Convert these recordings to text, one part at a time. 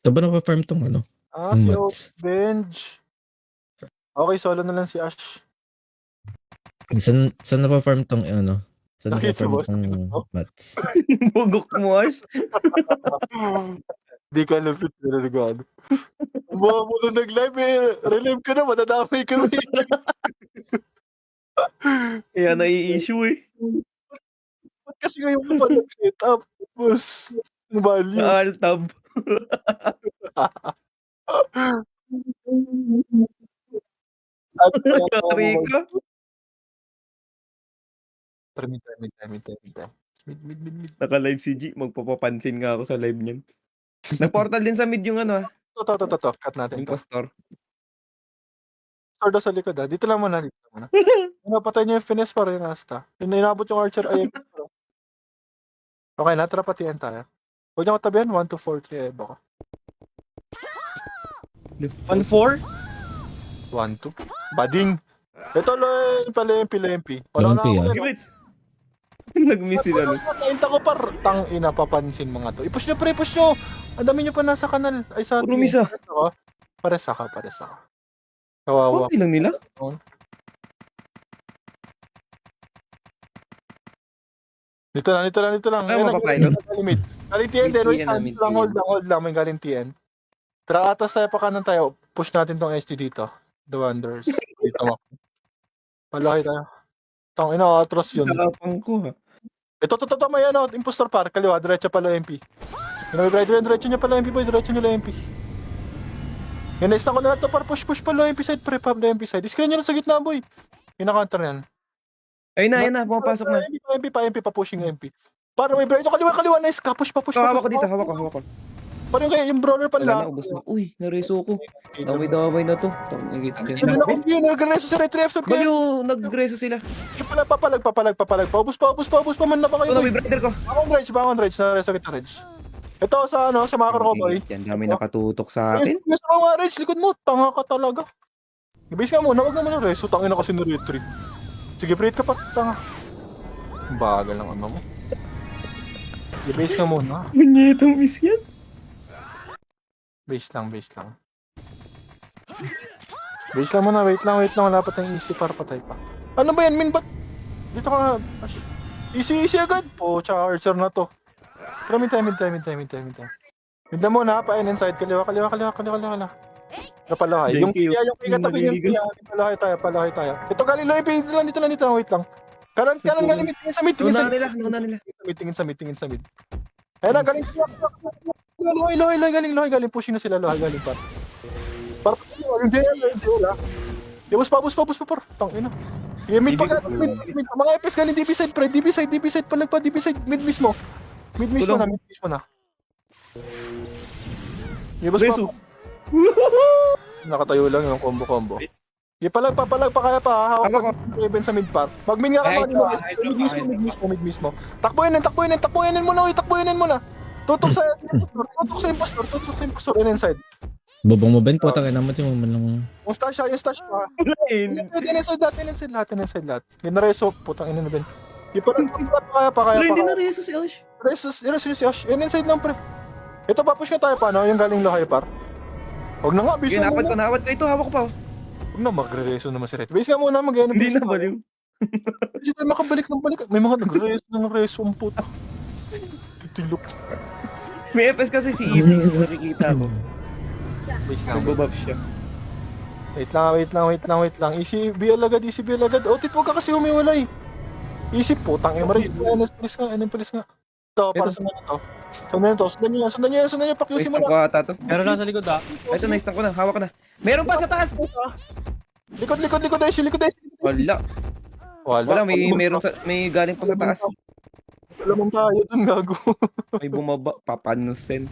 Saan ba nafa-farm 'tong ano, ng Si mats? Benj. Okay, solo na lang si Ash. Saan nafa-farm 'tong ano, saan Nakita nafa-farm mo, 'tong sagot mo? mats? Bugok mo, Ash. Di ka lupit talaga ano. Ang bobo mo nung nag-live relive ka na madadamay kami. Kaya nai-issue eh. Ba't kasi ngayon ka pa nag-setup tapos value. Na-alt-tab. Yari ka. Mid. Naka-live si G, magpapapansin nga ako sa live niyan. Nag-portal din sa mid yung ano, 'To, cut natin 'to. impostor. Sword daw sa likod, dito lang muna, dito lang muna. Napatay niyo yung finesse para yung Asta. Inabot yung archer Okay na, tara patian tayo. Huwag niyo ako tabihan, 1, 2, 4, 3, Eva ko. 1-4? 1, 2. Bading! Ito lempi. Wala na Lempi, ako ah. yan. Nag-miss sila no. Nainta ko par, ina papansin mga to. I-push nyo pre, push nyo! Ang dami nyo pa nasa kanal. Ay sa Puro misa. Pares ako. Kawawa. Okay lang nila. Dito lang. Ay, mapapilot. Galing TN din, wait lang, hold lang, may galing TN. Tara, atas tayo pa kanan tayo. Push natin tong SG dito. The Wanderers. Dito ako. Malaki tayo. Tang ina, atros yun. Tapang ko ha. Ito, may ano, impostor par, kaliwa, diretso pala MP. Diretso niya pala MP boy, diretso niya MP. Yan, naistan ko na lang to par, push pala MP side, prepab na MP side. Screen nyo na sa gitna boy. Ina-counter yan. Ayun na, pumapasok na. MP, pa-pushing MP. Para may break, ito kaliwa, nice ka, push. Hawak ko dito, hawak ko. Parang yung brawler pa nila. Wala na, ubos na. Uy, nareso ko. Damay na to. Hindi, nag-reso si Retry after kaya. Baliw, nag-reso sila. Papalag. Paubos pa man na ba kayo? Ito na, may brother ko. Bangon Rage, na-reso kita Rage. Ito sa mga Cowboy. Yan, dami nakatutok sa akin. Sa mga Rage, likod mo, tanga ka talaga. I-base ka muna, wag naman yung reso, tangin na kasi na Retry. Sige, breed ka pa, tanga. Bagal ng ano mo. I-base ka muna. Munyetong miss yan. Base lang. Base lang muna, wait lang, wala pa tayong easy para patay pa. Ano ba yan, Min? Ba't? Dito ka nga. Easy agad po, tsaka archer na to. Pero mid time. Mid na muna, pa-in inside, kaliwa. Napalahay. Yung katabi niya, palahay tayo. Ito galing low, dito lang, wait lang. Kanan galing, tingin sa mid. Nuna nila. Tingin sa mid. Ayun na, galing. Lohay, galing. Pushing na sila, lohay, galing par. Para yung JL ah. Bus pa par. Tangina. Yung mid pa galing, mid. Mga FS galing DB side, pre. DB side, palagpa DB side, mid mismo. Mid mismo na. Bus pa. Nakatayo lang yung combo. Papalag pa kaya pa, hawak ko Raven sa mid par. Mag-min nga ka mid mismo. Takbuhin muna. Tutok sa impostor and inside. Bobong mo Ben, putang ina mo, mo man lang. Yung stash pa. Inside lahat. Ginareso, putang ina na Ben. Yung kaya pa. Hindi na reso si Ash. Reso si Ash. Yan inside lang pre. Ito papush ka tayo pa, no? Yung galing lohay par. Huwag na nga, base Yun, na muna. nawad ko ito, hawak ko pa. Huwag na, magre-reso naman si Ret. Base ka muna, mag-end. Hindi na baliw. Kasi tayo makabalik. May mga nagre-reso ang puta. Tilok. May FS kasi si Ibis, nakikita ko. Base lang. Nagbabuff siya. Wait lang. Easy B agad. Otit, huwag ka kasi humiwalay. Easy po, tangin mo rin. Police nga. Ito, para sa mga to. Sundan niyo, pakyusin mo Naistan ko na. ata to. Pero nasa likod Ito, naistan ko na, hawak ko na. Meron pa sa taas! Likod, Aishi. Wala, may galing pa sa taas. Wala mong tayo dun, gago. May bumaba, papanusin.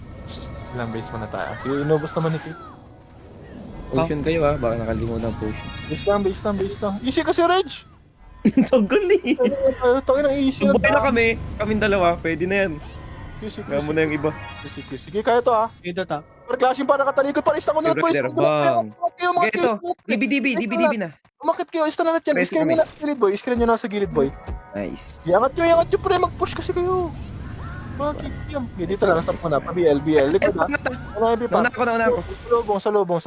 Ilang base mo na tayo. Sige, inubos naman ito. Potion kayo ha, baka nakalimutan ng potion. Base lang. Easy kasi, Reg! Tagal eh. Tawin ang easy na. Sumbay na kaming dalawa, pwede na yan. QC. Gawin mo na yung iba. Sige, kaya to ha. Dito ta. Clashing para katalikod, para isang ko na boys. Bang. Okay, ito. DB na. Umakit kayo, isa na natin yan. Screen nyo na sa gilid boy. Nice. Iangat nyo pre, mag-push kasi kayo. Mga kikiam. Okay, dito lang, stop mo na. Pa-BL. Likod ha. Ano yung pipa? Nauna ako. Sa lubong.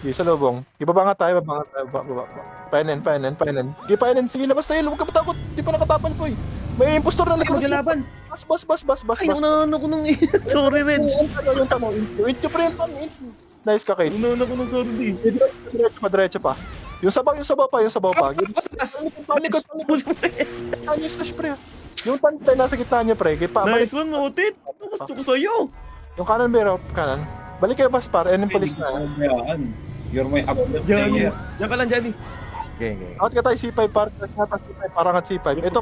Sige, sa lubong. Ibaba nga tayo, baba. Painin. Sige, painin. Sige, labas tayo. Huwag ka matakot. Di pa nakatapan po eh. May impostor na Ay, likod. maglalaban. Bas. Ay, nauna ko nung sorry, Reg. Yung tanong. Wait, pre, yung tanong. Nice ka, Kate. Nauna ko nung sorry. Diretso pa. Yung sabaw pa. Palikot. Yung stash, pre. Yung tantay nasa gitna niyo, pre. Nice one, Otit. Gusto ko sa'yo. Yung kanan, bero. Kanan. Balik kayo, Baspar. Yan yung polis na. You're my up Johnny. player. Yan ka lang, Johnny. Okay. Akot ka tayo, C5, parang at C5. Ito,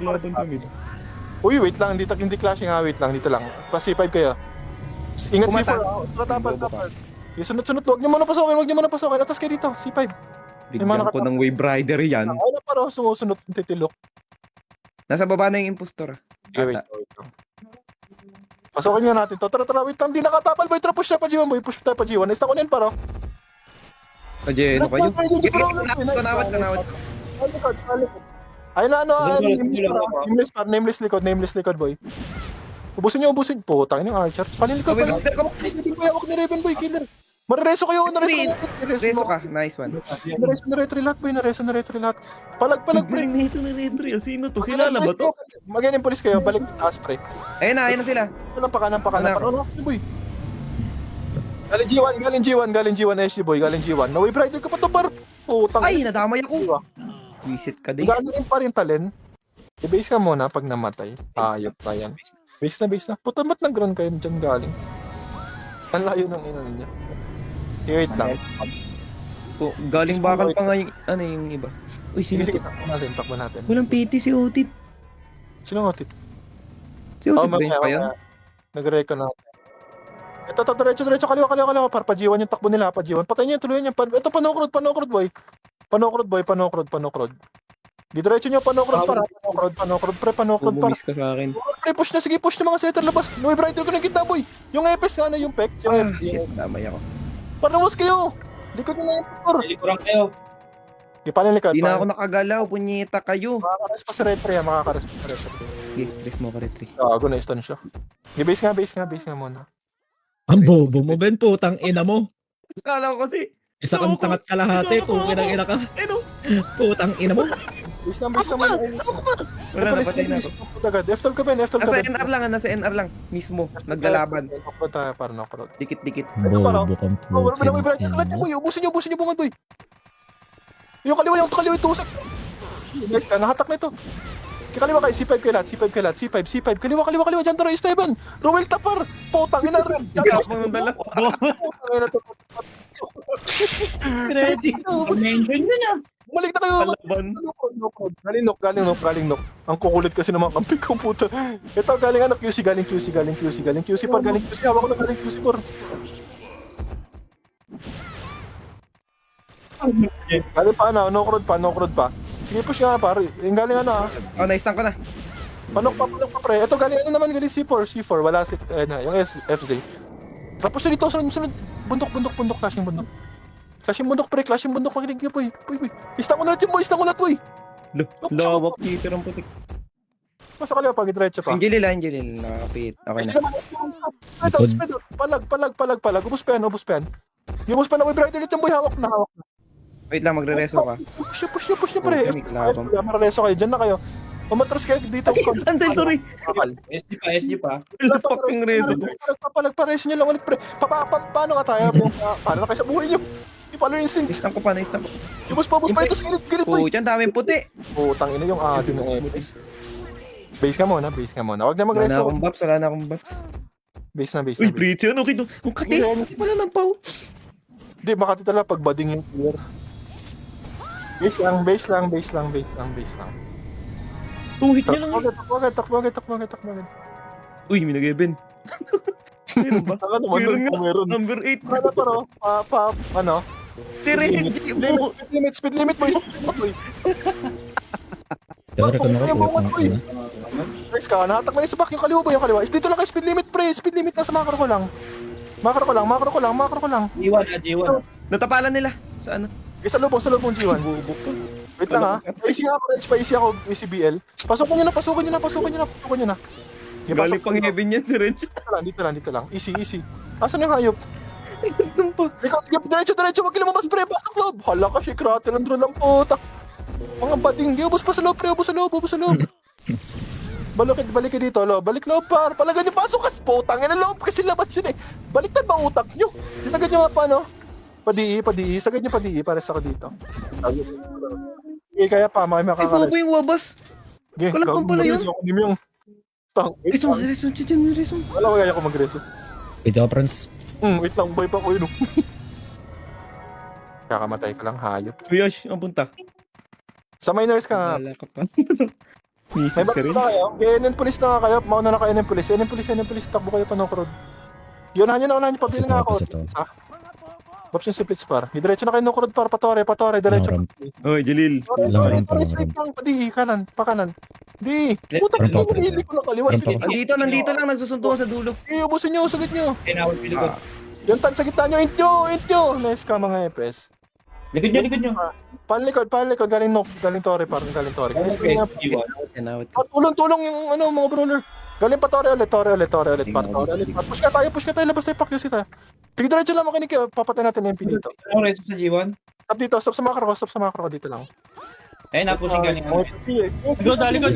uy, wait lang. Hindi clashing ha. Wait lang, dito lang. Pa C5 kayo. Ingat Kumata. C4. Tapal. Yung sunod. Huwag niyo muna pasokin. Atas kayo dito, C5. Bigyan ko ng Wave Rider yan. Ay na parang sumusunod ng titilok. Nasa baba na yung impostor. Okay, wait. Pasokin nga natin to. Tara, wait lang. Di nakatapal, boy. Tara, push na pa G1, boy. Push tayo pa G1. Nesta ko na yun, paro. Adye, ano kayo? Kanawat. Ay na, nameless likod, boy. Ubusin. Putang ina yung archer. Panilikod. Hawak ni Raven, boy. Killer. Marereso kayo. Reso ka. Nice one. Nareso na retry lahat. Palag, pre. Nito na Redry. Sino to? Sila na ba to? Magaling police kayo. Balik yung taas, pre. Ayun na sila. Ito lang pakanan. Ano, boy? Galing G1, SG boy, galing G1. Na-wave rider ka pa to, par. Putang. Ay, nadamay ako. Visit ka din. Gano'n rin pa rin talen. I-base ka muna pag namatay. Ayop na yan. Base na. Puta, ba't nag-run kayo dyan galing? Ang layo ng ina niya. Wait lang. Galing bakal pa nga yung iba. Uy, sino Sige, to? takbo natin. Walang PT si Otit. Sino nga tip? Si Otit ba yun pa yun? Nag-reco na. Ito, diretso, kaliwa. Para pa G1 yung takbo nila, pa G1. Patayin niyo, tuloy niyo. Ito, panokrod, boy. Panokrod. Diretso niyo, panokrod, para. Panokrod, para. Bumulis ka sa akin. Pre, push na mga setter, labas. Wave rider ko na kita, boy. Yung EPS nga na yung PEC. Yung Shit, damay ako. Parawas kayo. Likod nyo na yung motor. Likuran kayo. Ipanilikod. Di na ako nakagalaw, punyeta kayo. Makakares pa sa retry, makakares pa sa retry. Sige, rest mo ka retry. Gago na stun siya. Base nga muna. Ang bobo mo, Ben. Putang ina mo. Kala ko kasi, Isa kang tangat kalahati. Putang ina ka. ano? Putang ina mo. Base na muna. Wala na, patay na ako. F12 ka, Ben. Nasa NR lang, mismo, naglalaban. Knockroad tayo, para knockroad. Dikit-dikit. Bobo kang Wala mo na wave rider. putang Clutch ina mo, mo. ubusin niyo bungad, boy. Yung kaliwa yung tusok. Nice ka, nahatak na ito. Kaliwa kayo, C5 kayo lahat, C5. Kaliwa, dyan tara, Esteban. Roel Tapar. Putang ina rin. Gap mo nung dalawa. Putang ina to. Ready. Mention nyo na. Bumalik na kayo. Palaban. Galing knock. Ang kukulit kasi ng mga kamping ko, puta. Ito, galing QC. Galing QC, hawak ko na galing QC, por. Galing pa, knock-road pa. Sige, push nga, pare. Yung galing Oh, na-stun ko na. Panok pa, pre. Ito, galing galing C4. Wala yung FZ. Tapos na dito, sunod. Bundok, clashing bundok. Clashing bundok, makinig niyo, boy. Istang ko na natin, boy. Lawak cheater ang putik. Masa kaliwa, pag-diretso pa. Angelil, nakapit. Okay na. Palag. Ubus pa yan. Yung ubus pa na wave rider dito, boy. Hawak na. Wait lang, magre-reso ka. Push niya, pre. Okay, may kalaban. Marareso kayo, dyan na kayo. Umatras kayo dito. Ansel, sorry. Bakal. SG pa. Fucking reso. Palag-pares niyo lang ulit, pre. Paano ka tayo? Paano na kayo sa buhay niyo? Ipalo yung sync. Na-stun ko pa. Ubus pa ito sa gilid, boy. Pucha, ang daming puti. Putang ina yung asin ng EPS. Base ka muna. Huwag na Wala na mag-reso. akong buffs, wala na akong buffs. Base na. Uy, preach yan, okay to. Ang kati, wala nang pau. Hindi, makati talaga pag bading yung clear. Base lang. Tuhit niya lang. Takbo. Uy, may nag-even. Meron ba? Taka naman Meron nga. meron. Number 8. Ano? Si Reggie mo. Speed limit, boy. Kaya ka na ka, putang ina. Guys ka, nahatak mo sa back yung kaliwa. Dito lang kayo, speed limit, pre. Speed limit lang sa macro ko lang. Macro ko lang. G1. Natapalan nila. Sa ano? Sa lubong G1. Wait lang ha. Easy ako, ECBL. Pasukin nyo na. Galing pang heaven yan si Reg. Dito lang. Easy. Asan yung hayop? Nandun pa. Diretso, wag ka lumabas, pre. Pasok loob. Hala ka, si Kratel ang drone ng puta. Mga bading, di ubos pa sa loob, pre. Ubos sa loob. Balik dito, lo. Balik loob, par. Palagan nyo, pasok ka, putang. Ina loob kasi labas yun eh. Baliktad ba utak nyo? Isagad nyo nga pa, no? Padi. Isagad nyo padi, pares ako dito. Kaya pa, Ay, makakalat. bobo yung wabas. Kalakpan pala yun. Yung tang. Reson. Wala, kaya ako mag-reso. Ito, Franz. Wait lang, buhay pa ko yun. Kakamatay ka lang, hayop. Kuyash, ang punta. Sa miners ka nga. Wala ka pa. May Misis ka bakit rin. na kayo? NN police na nga kayo. Mauna na kayo NN police. Takbo kayo pa ng crowd. Unahan nyo. Pabili nga ako. Sa to. Babs yung siplits par. Diretso na kayo ng crowd par. Patore. Diretso. Ramp. Oy, Jalil. Lang. Straight lang. Padi, kanan. Pakanan. Di. Puta Ramp ko ako. hindi ko na kaliwa. Ramp ako. Nandito lang, nagsusuntukan sa dulo. Ubusin nyo. Sulit nyo. Tinawag pilikod. Yung tan sa gitna nyo. Int nyo. Nice ka mga EPS. Likod nyo. Palikod. Galing Tore par. Galing Tore. Okay, G1. Tulong yung mga brawler. Galing pa Tore ulit. Tore ulit. Push ka tayo. Labas tayo. Pakyusi tayo. Sige, diretso lang makinig kayo. Papatay natin yung MP dito. Ano reso sa G1? Stop sa macro ko. Dito lang. Eh, napushing galing ang Likod. Sorry na.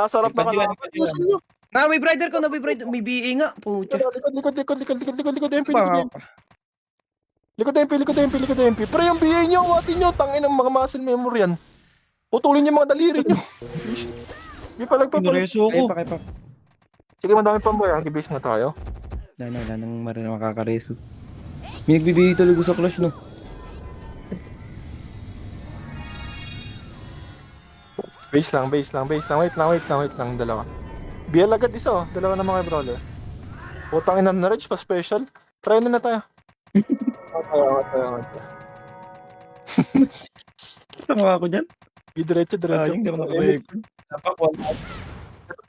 Sarap na Likod, ka. likod. May brider ko. May BA nga. Pucha. Likod MP. Pero yung BA nyo, watin nyo, tangin ng mga muscle memory yan. Putulin yung mga daliri nyo. Hindi pa Pinureso ko. Kaya pa. Sige, madami pa mo yan. Gibase na tayo. Wala nang makakareso. May nagbibigay talaga sa clash, no? Base lang. Wait lang. Dalawa. BL agad isa, oh. Dalawa na mga brawler. Putang ina na Reg pa special. Try na tayo. Tama ako dyan. Diretso. Sayang, di ako nakarecord.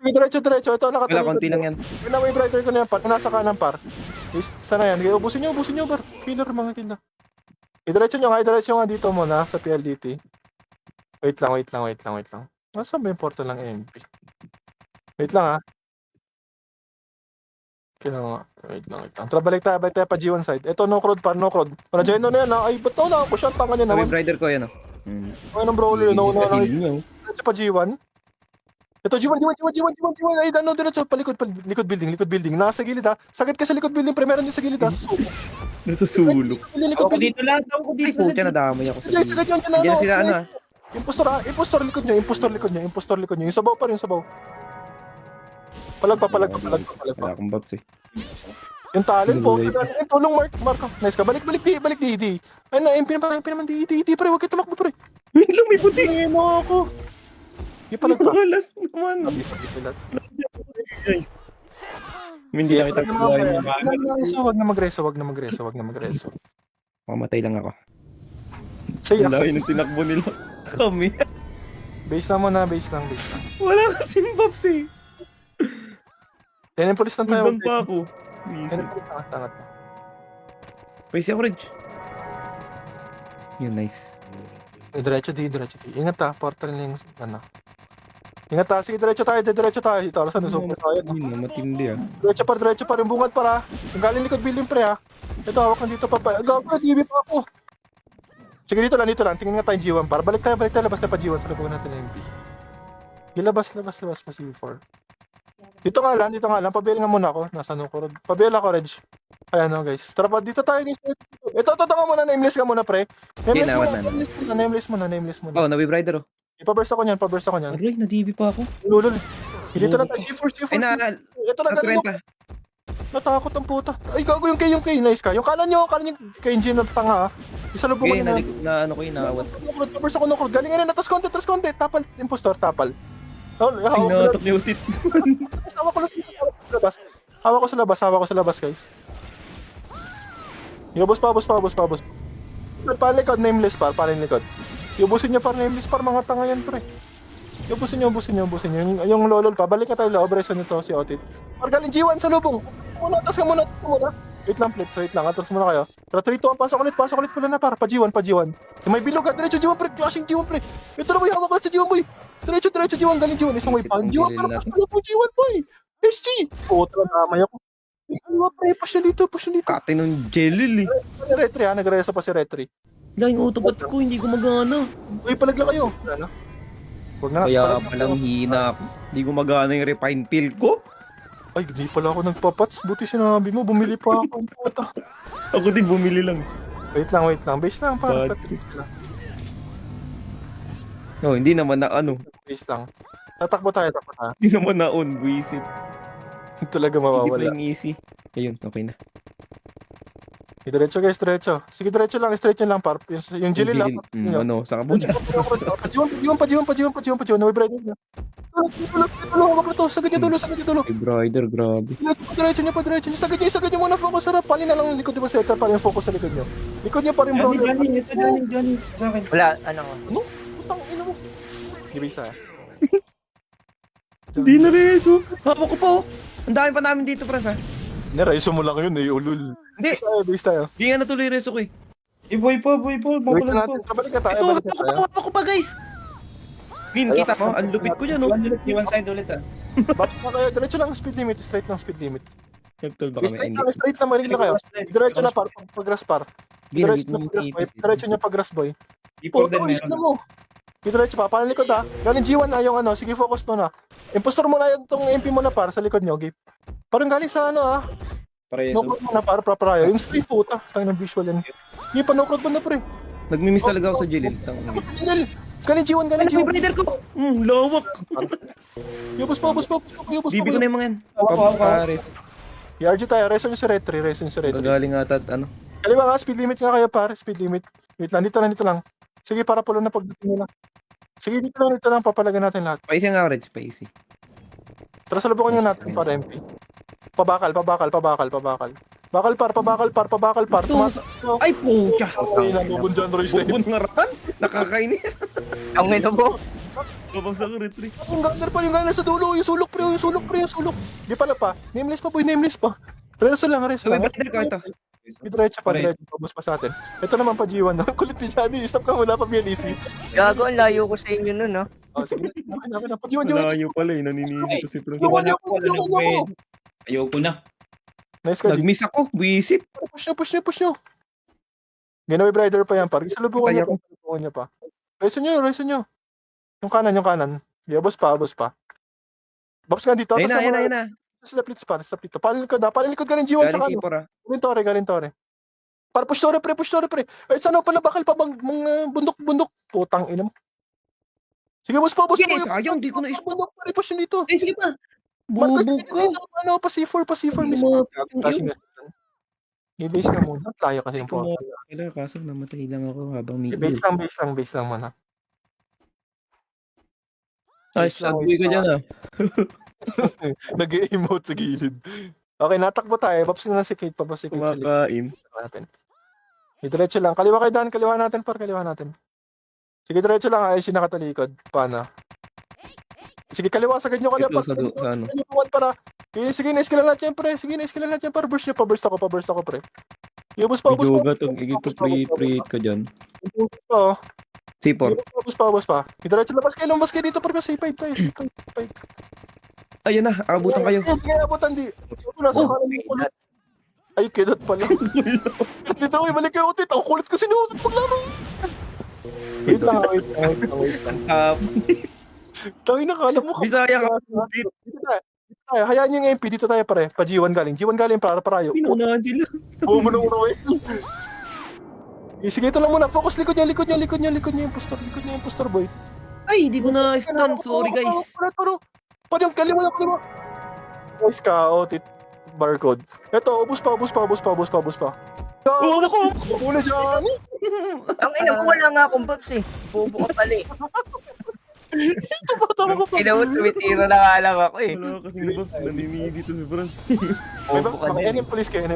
Diretso. Ito, Wala, nakatalikod. konti lang yan. Yun na, may brighter ko na yan, par. Nasa kanan, par. Sana yan. Ubusin nyo, par. Killer, mga killer. Diretso nga dito muna sa PLDT. Wait lang. Nasaan ba yung portal ng MP? Wait lang, ha. Wait lang. Tara, balik tayo pa G1 side. Ito, no crowd. Para dyan na yan, ha. Ay, ba't na ako siya? Tanga niya May naman. brider ko yan, oh. Ay, ng brawler yun. Heal niyo. Diretso pa G1. Ito, G1. Ay, diretso. Likod building. Nasa gilid, ha. Sagad ka sa likod building, pre. Meron din sa gilid, ha. Nasa sulok. Likod Ako building. dito lahat. Ako Ay, dito. pucha, nadamay ako sa Sagad yun, dyan, Diyan sila, ano, ah. Impostor likod nyo. Yung sabaw pa rin, sabaw. Palag pa. Wala akong babs, eh. Yung talent po. Buhay pa. Tulong, Marco. Nice ka. Balik, di. Ay na, MP naman, di, pre. Huwag kayo tumakbo, pre. Lang, may puti. Ay, mo ako. Yung palag pa. Malas naman. Hindi na kita kumain. Huwag na magreso. Mamatay lang ako. Say, Ang layo ng tinakbo nila. Kami. base lang muna, base lang. Wala kasing babs, eh. Yan, police lang tayo. Hanggang pa ako. Tangat. Pwede ako, Reg. Yun, nice. Diretso di. Ingat ha, portal na yung, ano. Ingat ha, sige, diretso tayo. Ito, saan super tayo. Yun, matindi, ah. Diretso pa rin, bungad para. Yung galing likod building, pre, ha. Ito, hawak na dito pa. Gago, TV pa ako. Sige, dito lang. Tingin nga tayo G1 para. Balik tayo, labas tayo pa G1. Salubukan natin na MP. Labas pa C4. Dito nga lang. Pabail nga muna ako. Nasa Nukurod. Pabail ako, Reg. Ayan o, guys. Tara pa, dito tayo, guys. Ito nga muna. Nameless ka muna, pre. Nameless muna. Oh, nabibrider, oh. Ipaburst ako niyan. Aray, na-DB pa ako. Lulol. Dito na tayo. C4. Ay, Ito na, galing mo. Natakot ang puta. Ay, gago yung K. Nice ka. Yung kanan nyo, KNG na tanga, ha. Isalubungan Okay, nyo na ano ko yun, nawat. Paburst ako Nukurod. Galing nga rin. Tras konti. Tapal. Impostor. Tapal. Ay, natok ni Utit. Hawak ko sa labas, guys. Yubos pa. Palikod, nameless pa, palikod. Yubusin nyo pa, nameless pa, mga tanga yan, pre. Yubusin nyo. Yung lolol pa, balik na tayo, operation nito, si Otit. Galing G1 sa lubong. Atas ka muna. Wait lang, atras muna kayo. Tara, 3, 2, 1, pasok ulit pala na, para, pa G1. May bilog, diretso G1, pre, clashing G1, pre. Ito na, boy, hawak ulit sa G1, boy. Diretso, G1, galing G1. Isang way pa. Isip ang G1, gilid para na push mo G1, boy. SG. Puta, namay ako. Ano pre, push na dito, push na dito. Kate ng jelly eh. Retry ha, nagreso pa si Retry. Lang yung autobots ko, hindi gumagana. Uy, palagla kayo. Ano? Huwag na. Kaya palagla palang kayo. hina ako. Hindi gumagana yung refine pill ko. Ay, hindi pala ako nagpapats. Buti sinabi mo, bumili pa ako. Puta. Ako din bumili lang. Wait lang. Base lang, para Bad Patrick lang. No, hindi naman na ano. Base lang. Tatakbo tayo. Hindi naman na on, buisit. Talaga Hindi pa mawawala. yung easy. Ayun, okay na. Diretso guys, diretso. Sige, diretso lang, straight yun lang, par. Yung Jilly lang. Ano, sa kabun. Pajiwan, naway bright na. Tulong, wag na to, sagad niya dulo. Ay, Brider, grabe. Diretso niya, sagad niya muna, focus harap. Pali na lang ang likod, di ba, setter, pali yung focus sa likod niyo. Likod niya pa rin, bro. Johnny. Sa akin. Wala, ano nga. Putang ina mo. Give isa. Hindi na reso. Hawak ko po. Ang dami pa namin dito, pras, ha? Neraiso mo lang yun, ulul. Hindi. Base tayo. Hindi nga natuloy reso ko, eh. Boy pa. Wait Mapalag natin, po. balik ka tayo, Ito, balik ka tayo. hawak ko pa, guys. Min, kita mo? Ang lupit ko yan, oh. One side ulit ah. Bakit na kayo, diretso lang speed limit, straight lang speed limit. Nagtol ba kami? Straight lang, marig na kayo. Diretso na, pag-grass par. Diretso na pag-grass boy. Diretso niya pag-grass boy. Before Puto, then isa na meron. mo. Diretso pa, parang likod ha. Galing G1 na yung ano, sige focus mo na. Impostor mo na yung tong MP mo na par sa likod nyo, Gabe. Parang galing sa ano ha. Pareso. No-crowd mo na par, praparayo. Yung sky puta, tayo ng visual yan. Hindi pa no-crowd mo na pre. Nagmimiss talaga ako sa Jilil. Ginel, galing G1, galing Ano yung G1. Brider ko? Lawak. Yubos pa. Bibi ko na yung mga yan. Hawak. Pares. YRG tayo, reso nyo si Retry, Gagaling ata at ano. Kaliwa nga, speed limit nga kayo par, speed limit. Wait lang, dito lang. Sige, para pulo na pagdating nila. Sige, dito lang, papalagan natin lahat. Paisi ang average, paisi. Tara, salubungan nyo natin para MP. Pabakal. Pabakal par. Ay, pucha! Ay, nabubun dyan, Royce. Bubun nga ran. Nakakainis. Ang ino mo. Babagsak ko retry. Yung gunner sa dulo, yung sulok. Di pala pa. Nameless pa. Reso lang. Sabi, Brider ko ito. Diretso pa, pabos pa sa atin. Ito naman pa G1 na. Kulit ni Johnny, stop ka muna pa BLEC. Gago, ang layo ko sa inyo nun, no? Oh, sige. Okay na. Pa G1. Malayo pala eh. Naninisi to si Francis. Iwan ako. Ayoko na. Nice ka, G. Nag-miss ako. Buisit. Push nyo. Ginaway Brider pa yan, par. Salubungan Kaya niya pa. Reso nyo. Yung kanan. Abos pa. Babs nga dito. Ayun na. Sila plits par. Palilikod ka ng G1 tsaka Galing si Ipora. Galing Tore. Para push tore pre. Ay, sana pala bakal pa mga bundok. Putang ina mo. Sige, boss pa. Sige, sayang, di ko na ispo. Bundok, pare, push nyo dito. Ay, sige pa. Bubo ka. Ano, pa C4 mismo. I-base ka muna. Tayo kasi yung po. Kailangan kaso namatay lang ako habang may Base lang muna. Ay, sadboy ka dyan ah. Nag-emote sa gilid. Okay, natakbo tayo. Babs na lang si Kate. Pabos si Kate sa likod Kumakain. natin. Diretso lang. Kaliwa kayo daan. Kaliwa natin. Sige, diretso lang. Ayos yung nakatalikod. Paano? Sige, kaliwa. Sagad nyo kaliwa. Ito sa ano. Para. Sige, na-skill lahat yan, pre. Burst nyo. Paburst ako, pre. Ubus pa. Yoga tong igito pre-create ka dyan. Oo. C4. Ubus pa. Diretso labas kayo dito, pre. C5 tayo. Ayun na, abutan kayo. Hindi kayo abutan, di. Wala sa kanan mo kulit. Ay, kidot pala. Dito ko, balik kayo utit. Ang kulit kasi ni utit paglaro. Wait lang. Tayo na, kala mo. Bisaya ka. Dito tayo. Hayaan nyo yung MP. Dito tayo pare. Pa G1 galing. para parayo. Pinunahan sila. Bumuno eh. Sige, ito lang muna. Focus likod niya yung impostor boy. Ay, di ko na stun. Sorry guys. Parang kaliwa. Nice ka, otit. Barcode. Ito, ubus pa. Oo, ako. Muna dyan. Ang ina mo, wala nga akong babs eh. Bobo ka pala eh. Tama ko pa. Ina mo, tumitira na nga lang ako eh. Wala kasi boss, naninigi dito si Franz. May Bobo boss, ka yan din. yung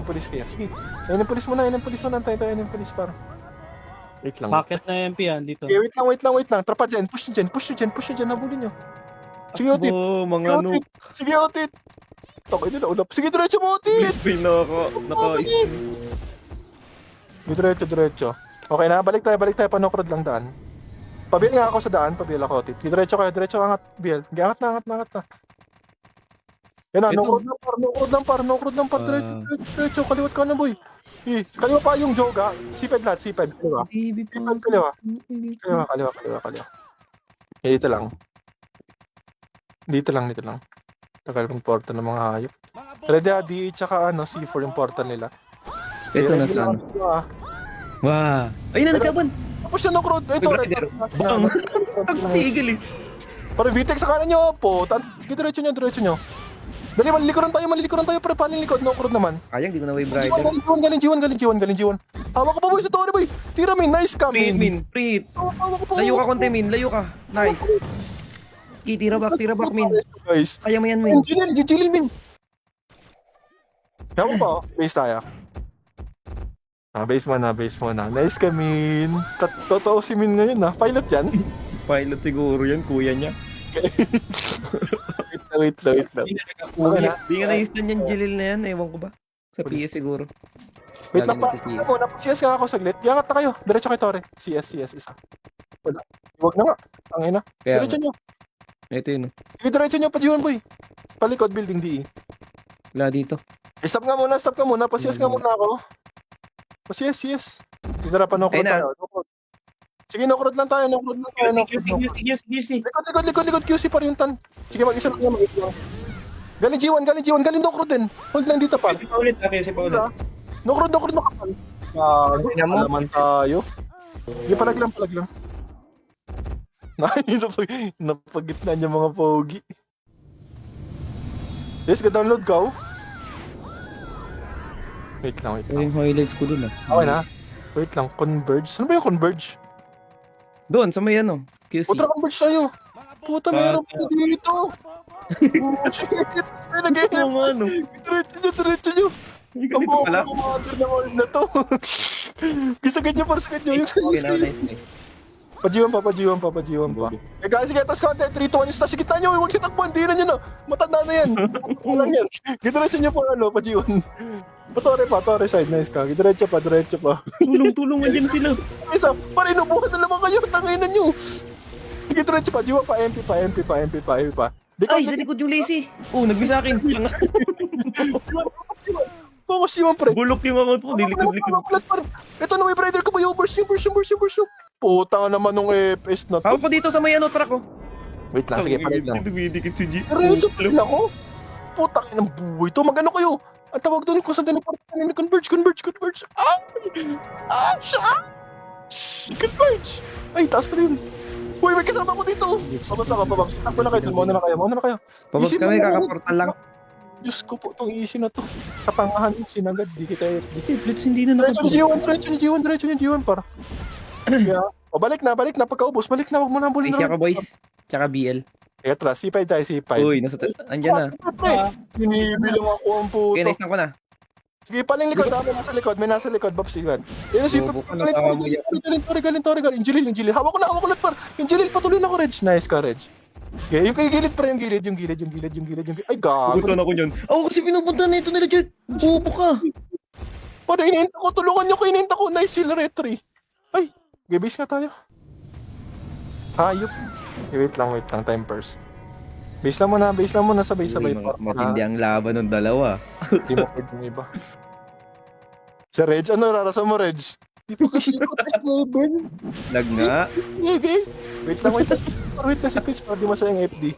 police kayo. Sige. Yan yung police muna. Antay tayo yung police para. Wait lang. Bakit na MP yan dito? Okay, wait lang. Trapa dyan. Push nyo dyan. Habulin nyo. Sige, Otit. Oo, mga ano. Sige, Otit. Takay nila, ulap. Sige, diretso mo, Otit. Please, pay na ako. Diretso. Okay na, balik tayo. Panokrad lang daan. Pabil nga ako sa daan, pabil ako. Diretso kayo, diretso angat, Biel. Angat na. Yan na, Ito. no-crowd lang par, diretso, kaliwat ka na, boy. Kaliwa pa yung joga, C5 lahat, C5, kaliwa. Baby po. Kaliwa. Dito lang. Tagal ng portal ng mga hayop. Ready D tsaka C4 yung portal nila. Ito na saan. Wow. Ayun na, nagkaban. Tapos yan no-crowd, ito. Bang. Ang tigil eh. Para Vitex sa kanan nyo po. Sige, diretso nyo. Dali, malilikuran tayo, pre, paano yung likod? No-crowd naman. Ayang, di ko na wave rider. Galing G1. Hawak ko pa boy sa torre boy. Tira min, nice ka min. Prit. Hawak ko pa. Layo ka konti, min. Layo ka. Nice. Tira back, min. Guys. Kaya mo yan, min. Yung Jilin min. Hawak pa, base tayo. Base mo na. Nice ka min. Totoo si min ngayon pilot yan. Pilot siguro yan, kuya niya. Wait lang. Hindi na Di nga na-instant yan, Jilil na yan. Ewan ko ba? Sa PS siguro. Wait lang pa. Lagi na sa PS. Ako, CS nga ako saglit. Yangat na kayo. Diretso kay Torre. CS, isa. Wala. Huwag na nga. Ang ina. Kaya Diretso nyo. ito yun. Sige, diretso nyo pa G1 boy. Palikod, building DE. Wala dito. Stop ka muna. Pa-CS nga muna ako. Pa-CS. Tira pa no-crowd Ayun na. tayo. No-crowd. Sige, no-crowd lang tayo. QC. Likod, QC pa rin tan. Sige, mag-isa lang yan. Galing G1. Galing no-crowd din. Hold lang dito pa. QC pa ulit. No-crowd kapal. Naman tayo. Sige, palag lang. Napagitna niya mga pogi. Yes, ga-download ka. Wait lang. Yung highlights ko dun Okay na. Wait lang, Converge. Ano ba yung Converge? Doon, sa may ano, QC. Putra Converge tayo. Puta, meron pa dito. Oh, shit. May nag-game. Oo nga, no. Diretso nyo. May Ang ganito pala. buong mother ng orb na to. Kisagad nyo. Yung Okay na, nice. Pa-G1 pa. Eh guys, sige, tas konti. 3, 2, 1, sa kita nyo. Huwag siya takbuhan. Di na nyo na. Matanda na yan. Walang yan. Diretso nyo po, pa-G1. Pa-Torre side. Nice ka. Diretso pa. Tulong-tulungan dyan sila. Isa, para inubuhan na naman kayo. Tanginan nyo. Sige, diretso pa. G1 pa. MP pa. Ay, sa likod yung lazy. Oh, nagbisa akin. Focus G1, pre. Bulok yung account ko, dilikod-likod. Ito na, may rider ko ba yung burst. Puta naman nung FPS na to. Hawak ko dito sa may ano, truck ko. Wait lang, sige, palit lang. Dumidikit si G. Reso pala ko. Putang inang buhay to. Magano kayo? Ang tawag doon kung saan din converge. Converge. Ay, taas pa rin. Uy, may kasama ko dito. Pabasa ka. Takbo na kayo. Mauna na kayo. Pabos Isip kami, mo, kakaportal lang. Diyos ko po, itong easy na to. Katangahan yung sinagad. Di kita. Blitz hindi na Diretso ni G1 para. Kaya, balik na. Pagkaubos, balik na. Huwag mo na bulin Ay, siya ka boys. Tsaka BL. Kaya tara, C5 tayo, C5. Uy, andyan na. Binibilang ako ang puto. Okay, nice na ko na. Sige, paling likod. May nasa likod. Babs, Ivan. Yan na, Bobo ka na, tama mo yan. Galing Torre. Yung Jilil. Hawak ko ulit par. Yung Jilil, patuloy na ko, Reg. Nice ka, Reg. Okay, yung gilid pa, yung gilid. Ay, gago. Pupunta na ko dyan. Ako kasi pinupunta na ito nila dyan. Bobo ka. Para ininta ko, tulungan nyo ko, ininta ko. Nice sila, retry. Ay, base nga tayo. Hayop. Wait lang, time first. Base lang muna, sabay-sabay. Matindi ang laban ng dalawa. Hindi mo pwede yung iba. Sa Reg, ano rarasan mo, Reg? Di pa kasi ito, level. Lag nga. Okay. Wait lang si Pitch para di masayang FD.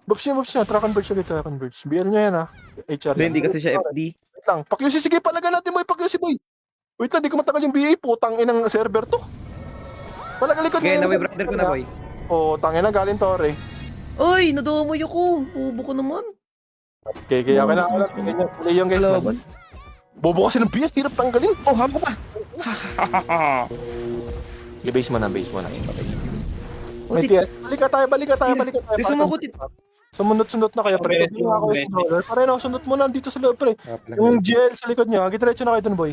Bobs niya, track converge ulit, track converge. BL niya yan HR. Hindi kasi siya FD. Wait lang, pakyusi, sige, palagan natin mo, pakyusi boy. Wait lang, di ko matagal yung BA, putang inang server to. Palagan likod Okay, ngayon. na-wave rider ko na, boy. Tangin na, galing Torre. Uy, nadomoy ako. Bobo ko naman. Okay, kaya ka na, play yung guys. Kalaban. Bobo kasi ng BA, hirap tanggalin. Oh, habo pa. I-base mo na. May TS. Balik ka tayo. Sumunod na kayo, pre. Pare na, sunod mo na dito sa loob, pre. Yung GL sa likod niya, diretso na kayo dun, boy.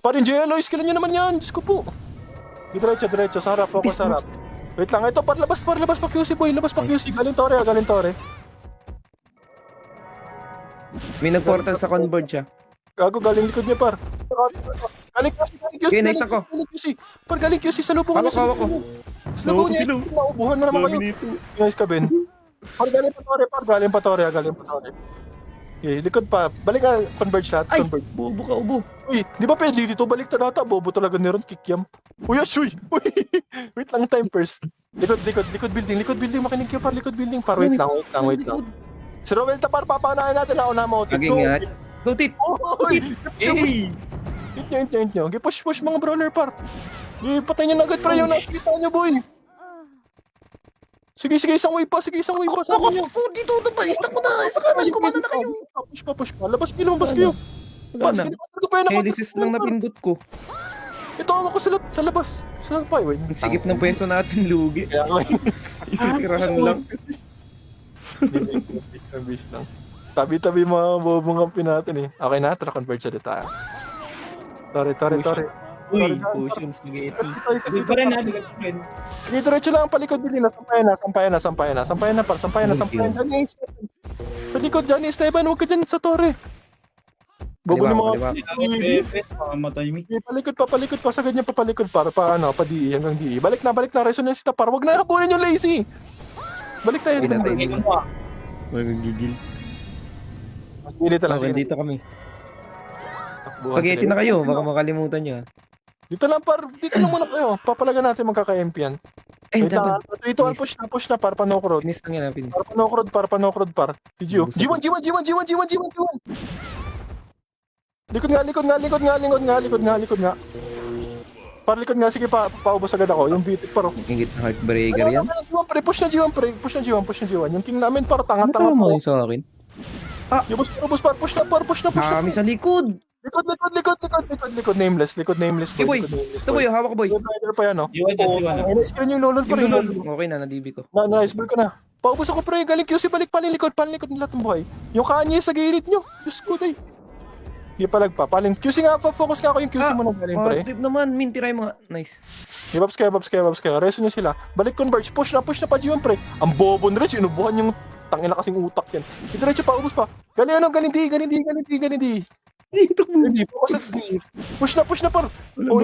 Parang GL, skill niyo naman yan. Diyos ko po. Diretso, sa harap, focus sa harap. Wait lang, ito, labas pa QC, boy. Labas pa QC. Galing Torre. May nag-portal sa converge siya. Gago, galing likod niya, par. Galing QC. Okay, nice ako. Galing QC sa lubungan. Hawak ko. Slow niya. Slow. Naubuhan na naman kayo. Dominito. Nice ka, Ben. Galing pa, Tore. Okay, likod pa. Balik ka, converge lahat. Ay! Converge. Bobo ka, ubo. Uy, di ba pwede dito? Balik ta nata. Bobo talaga ni Ron. Kikiam. Uy, ashuy! Uy! Wait lang, time first. Likod building. Makinig kayo, par. Likod building, par. Wait lang. Si Rowel, tapar, papanahin natin. Nauna mo. Laging nga. Go, tit. Uy! Hey! Hit nyo. Push mga brawler, par. Patay nyo na agad, pre. Yung nakikita nyo, boy. Sige, isang wave pa. Sama nyo. Dito, balista ko na. Sa kanan, kumana na kayo. Push pa. Labas kayo. Wala na. Ko pa yun. Helicis lang napindot ko. Ito ako sa labas. Saan pa, wait. Ang sikip ng pwesto natin, lugi. Kaya ako. Isang tirahan lang. Bis lang. Tabi-tabi mga bobong kampi natin eh. Okay na, tara convert sa data. Tore. Uy, potion spaghetti. Di pa rin natin. Sige, diretso lang ang palikod din na. Sampayan na. Johnny Esteban. Sa likod, Johnny Esteban, huwag ka dyan sa tore. Bobo ni mga... Mamatay mi. Palikod pa. Sa ganyan papalikod para pa-DE hanggang DE. Balik na. Reson yan si Tapar. Huwag na habulin yung lazy. Balik tayo. Pinatay nila. Magagigil. Mas pilit lang. Okay, dito kami. Spaghetti na kayo, baka makalimutan nyo. Dito lang muna kayo. Papalagan natin magkaka-MP yan. Ay, Wait lang. dapat. Ito, push na. Para panokrod. Finis lang yan, finis. Para panokrod. G1. Likod nga. Para likod nga, sige paubos agad ako. Yung bitik paro. Ingit na heartbreaker yan. Push na G1. Yung king namin para tanga-tanga Ano mo po. yung sa akin? Yung push na. Kami sa likod. Likod nameless. Hey, boy. Ito boy, hawak ko boy. Rider pa yan, no? Iwan dyan. Ay, na-screen yung lolol pa rin. Okay na, nadibi ko. Nice, ball ko na. Paubos ako, pre. Galing QC, balik panilikod nila itong buhay. Yung kanya sa gilid nyo. Diyos ko, day. Hindi palagpa. QC nga, focus nga ako yung QC mo na galing, pre. Trip naman, min, tiray mo nga. Nice. Babs kayo. Reso nyo sila. Balik converge. Push na pa G1, pre. Ang bobo na rin. Sinubuhan yung tangina kasing utak yan. Diretso pa, ubos pa. Galing di. Hindi, focus at D. Push na par. Oh,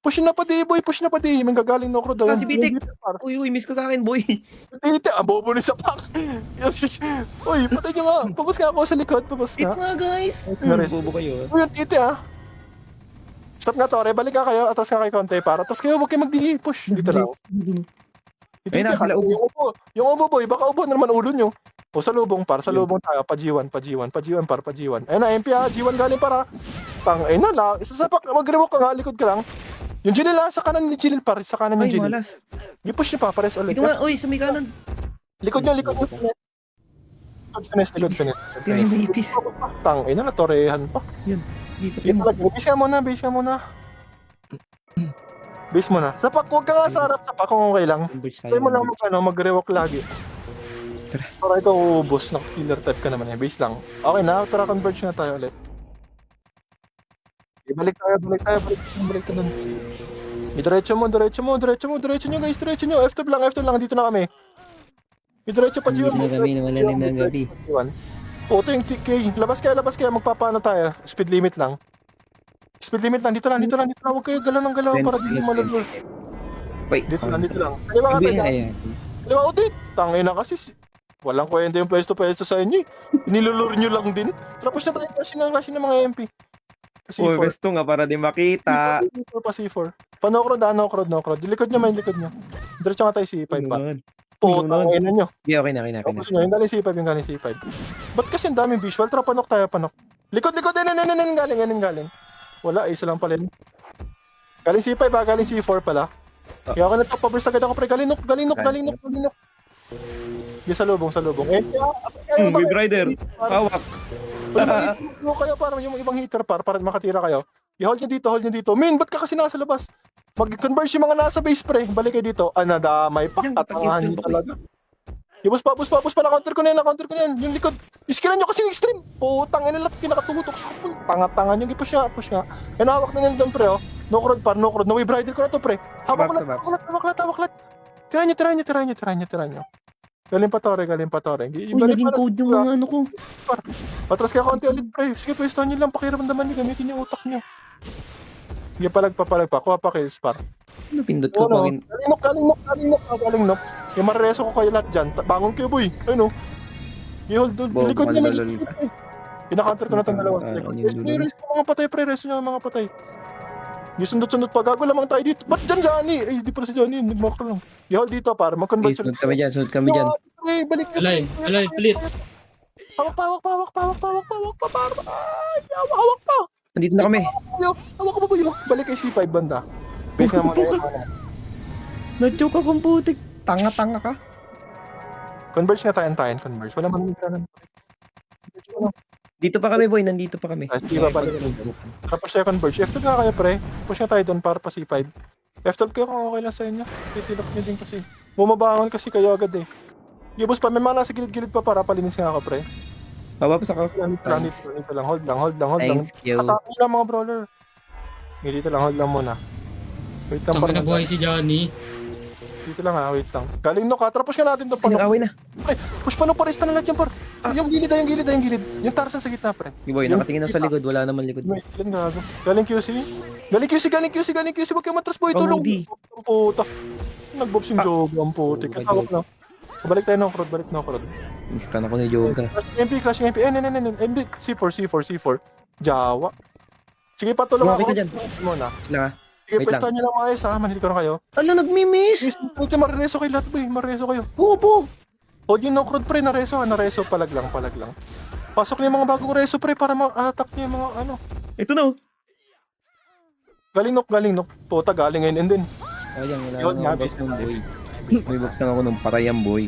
push na pa di. May gagaling no daw. Kasi bitik. Uy, miss ko sa akin, boy. Tite, ang bobo ni Sapak. Uy, patay nyo nga. Pabos nga ako sa likod. Ito nga, guys. Bobo kayo. Uy, yung tite ah. Stop nga, Tore. Balik nga kayo. Atras nga kayo konti para. Atras kayo, huwag kayo mag-DE. Push. Dito lang. Ayun na, sila ubo. Yung ubo, boy. Baka ubo na naman ulo nyo. O sa lubong tayo. Pa G1. Ayun na, MP ah. G1 galing para. Ayun na, isa Sapak. Mag-rewalk ka nga. Likod ka lang. Yung Jilil ah. Sa kanan ni Jilil par. Sa kanan yung Ay, Jilil. malas. I-push nyo pa. Pares ulit. Ito nga, uy, sa may kanan. Likod nyo. Finish. Tira yung ipis. Ayun na, torehan pa. Dito Base ka muna. Base mo na. Sapak, huwag ka nga sa harap. Sapak, kung okay lang. Try mo lang mag-rewalk lagi. Para ikaw uubos. Killer type ka naman eh. Base lang. Okay na, tara converge na tayo ulit. Balik tayo dun. Diretso mo guys. Diretso nyo. F2 lang. Dito na kami. Diretso pa G1. Malalim na gabi. Puto yung TK. Labas kayo. Magpapaano tayo. Speed limit lang. Dito lang. Huwag kayo galaw ng galaw para di mo malulol. Wait. Dito lang. Kaliwa ka tayo. Kaliwa ko dito. Tangay na kasi. Walang kwenta yung pwesto sa inyo. Inilulur nyo lang din. Tapos na tayo rush ng mga MP. Uy, gusto nga para di makita. Pa C4. No-crowd. Likod nyo. Diretso nga tayo C5 pa. Tangay na nyo. Okay na. Tapos nyo, yung galing C5. Ba't kasi ang daming visual? Tara, panok tayo. Likod. Galing. Wala, isa lang pala yun. Galing C5 ba? Galing C4 pala. Kaya ako nagpapabris agad ako, pre. Galinok. Di sa lubong. Wave rider. Hawak. Kayo para yung ibang hitter para makatira kayo. I-hold nyo dito. Min, ba't ka kasi nasa labas? Mag-converge yung mga nasa base, pre. Balik kayo dito. Nadamay pa. Katangahan nyo talaga. Bus pa. Na-counter ko na yan. Yung likod. Iskilan nyo kasi yung extreme. Putang ina lahat pinakatutok sa kapul. Tanga-tanga nyo. Push nga. Yan, hawak na nyo doon, pre. Oh. No crowd. Na wave rider ko na to, pre. Hawak lat. Tira nyo. Galing pa tore. Uy, naging code yung mga ano ko. Patras kaya konti ulit, pre. Sige, pwesto nyo lang. Pakiramdaman nyo. Gamitin yung utak nyo. Sige, palag pa. Kuha pa kills, par. Ano pindot ko Ano, pa rin? galing nok. Yung marereso ko kayo lahat dyan. Bangon kayo, boy. Ayun, oh. I-hold, Bo, likod niya, malolol likod ka. niya. Pinakanter ko na itong dalawa. Ano yung Reso dulo? mga patay, pre. Reso niya mga patay. Yung sundot-sundot pa. Gago lamang tayo dito. Ba't dyan, Johnny? Ay, di pala si Johnny. Nagmakro lang. I-hold dito, para Okay, mag-convert sunod kami dyan, sunod kami dyan. Pre, balik ka. Alive, blitz. Hawak pa. Para. Ay, hawak pa. Nandito na kami. Hawak ko pa, boy. Balik kay C5 banda. Base nga muna yun. Na-choke akong putik. Tanga-tanga ka. Converge nga tayo, converge. Wala man yung kanan. Dito pa kami, boy. Nandito pa kami. Di ba pala? Tapos siya converge. F12 nga kayo, pre. Push nga tayo doon para pa C5. F12 kayo kung okay lang sa inyo. Titilap nyo din kasi. Bumabangon kasi kayo agad eh. Gibos pa, may mga nasa gilid-gilid pa para palinis nga ako, pre. Babapos ako. Dito lang. Hold lang. Thanks, you. Atake lang mga brawler. Dito lang, hold lang muna. Wait lang Tangin na buhay si Johnny. Dito lang ha, wait lang. Galing no ka, tapos nga natin to pa. Pinag-away na. Pre, push pa no parista na lahat yan, par. Yung gilid. Yung Tarzan sa gitna, pre. Si boy, nakatingin ako sa likod. Wala naman likod. May ilan gago. Galing QC. Huwag kayo matras boy, tulong. Pamudi. Ang puta. Nag-bobs yung job, ang putik. Katawag na. Balik tayo ng crowd, Instan ako ni Joga. Clash MP. Hindi, C4. Jawa. Sige, patulong Lumapit ako. na dyan. Muna. Lang ah. Sige, Wait pwesto nyo lang maayos ha. Manhil ko na kayo. Ala, nagmi-miss. Ito, marireso kayo lahat boy. Marireso kayo. Pupo. Hold yung no crowd pre, nareso. Palag lang. Pasok niyo yung mga bagong reso pre para ma-attack niyo yung mga ano. Ito na. Galing nok. Puta, galing ngayon and then. Ayun, wala Yun, na nga, ako ng boy. May box lang ako ng patayang boy.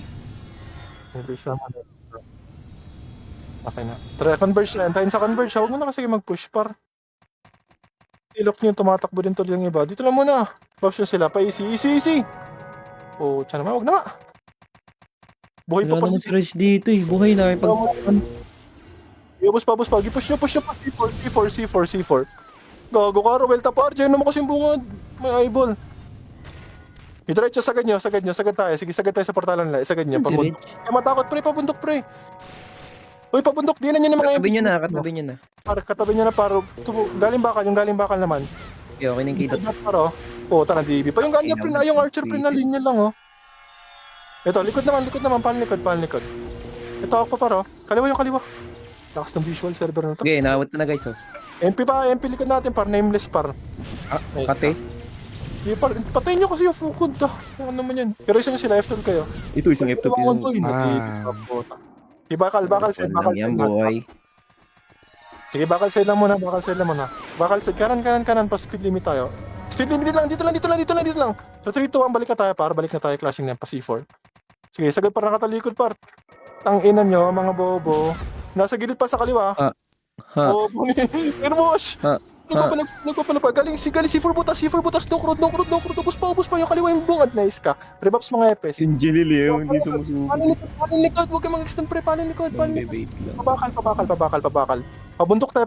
Okay na. Try converge na. Antayin sa converge. Huwag mo na kasi mag-push par. Ilok niyo, tumatakbo din tuloy yung iba. Dito lang muna. Buffs nyo sila. Easy. Oh, tiyan naman. Huwag na nga. Buhay pa Wala pa. naman si Reg dito eh. Buhay na. Bus pa. Push nyo. C4. Gago ka, Rowel. Tapar. Diyan naman kasi yung bungad. May eyeball. Diretso, sagad tayo. Sige, sagad tayo sa portalan nila. Sagad nyo. Si Reg. Kaya matakot pre, pabundok pre. Uy, pabundok. Di na nyo yung mga Katabi nyo na. Katabi nyo na para. Yung galing bakal naman. Okay na yung kita. Paro. Oh, tara, DB pa. Yung ganyan pre na, yung archer pre na linya lang oh. Ito, likod naman. Paano likod? Ito ako pa paro. Kaliwa. Lakas ng visual server na to. Okay, naawat na guys oh. MP likod natin par, nameless par. Kate. Patayin nyo kasi yung fukod to. Ano naman yan. Pero isa nyo sila, F12 kayo. Ito isang F2 Bakal side. boy. Sige, bakal side lang muna. Bakal side, kanan, pa speed limit tayo. Speed limit lang, dito lang. So 3, 2, 1, balik na tayo, clashing na, pa C4. Sige, sagad par nakatalikod par. Tanginan nyo, mga bobo. Nasa gilid pa sa kaliwa. Bobo ni Hermos. Nagpapalapa. Galing C4 butas, no crowd. Ubus pa yung kaliwa yung bungad. Nice ka. Rebuffs mga epes. Yung Jalileo, hindi sumusuko. Paano likod? Huwag kang mag-extend pre. Paano likod? Baby lang. Pabakal. Pabundok.